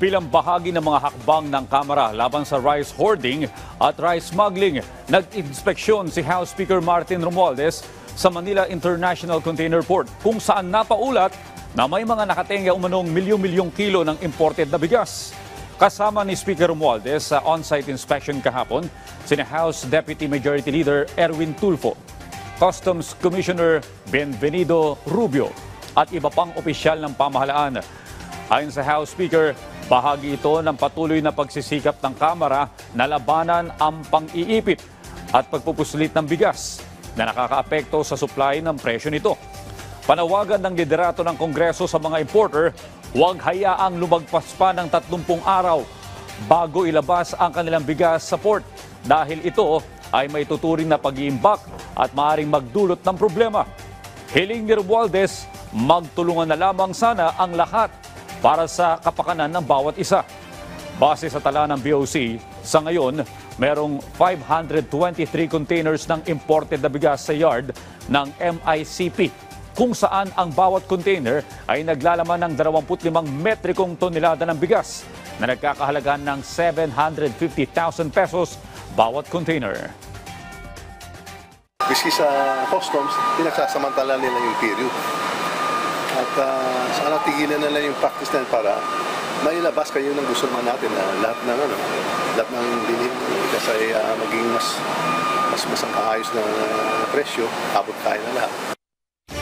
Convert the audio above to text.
Bilang bahagi ng mga hakbang ng Kamara laban sa rice hoarding at rice smuggling, nag-inspeksyon si House Speaker Martin Romualdez sa Manila International Container Port kung saan napaulat na may mga nakatenga umanong milyong-milyong kilo ng imported na bigas. Kasama ni Speaker Romualdez sa on-site inspection kahapon, sina House Deputy Majority Leader Erwin Tulfo, Customs Commissioner Benvenido Rubio at iba pang opisyal ng pamahalaan. Ayon sa House Speaker, bahagi ito ng patuloy na pagsisikap ng Kamara na labanan ang pang-iipit at pagpupuslit ng bigas na nakakaapekto sa supply ng presyo nito. Panawagan ng liderato ng Kongreso sa mga importer, huwag hayaang lumagpas pa ng 30 araw bago ilabas ang kanilang bigas sa port dahil ito ay may tuturing na pag-iimbak at maaaring magdulot ng problema. Hiling ni Romualdez, magtulungan na lamang sana ang lahat para sa kapakanan ng bawat isa. Base sa tala ng BOC, sa ngayon, merong 523 containers ng imported na bigas sa yard ng MICP, kung saan ang bawat container ay naglalaman ng 25 metrikong tonelada ng bigas na nagkakahalaga ng 750,000 pesos bawat container. Biski sa customs, pinagsasamantala nila yung period. At sana tigilan na lang yung practice na para mailabas kayo ng gusto naman natin na lahat ng bilhin kasi maging mas ang kaayos na presyo, abot tayo na lahat.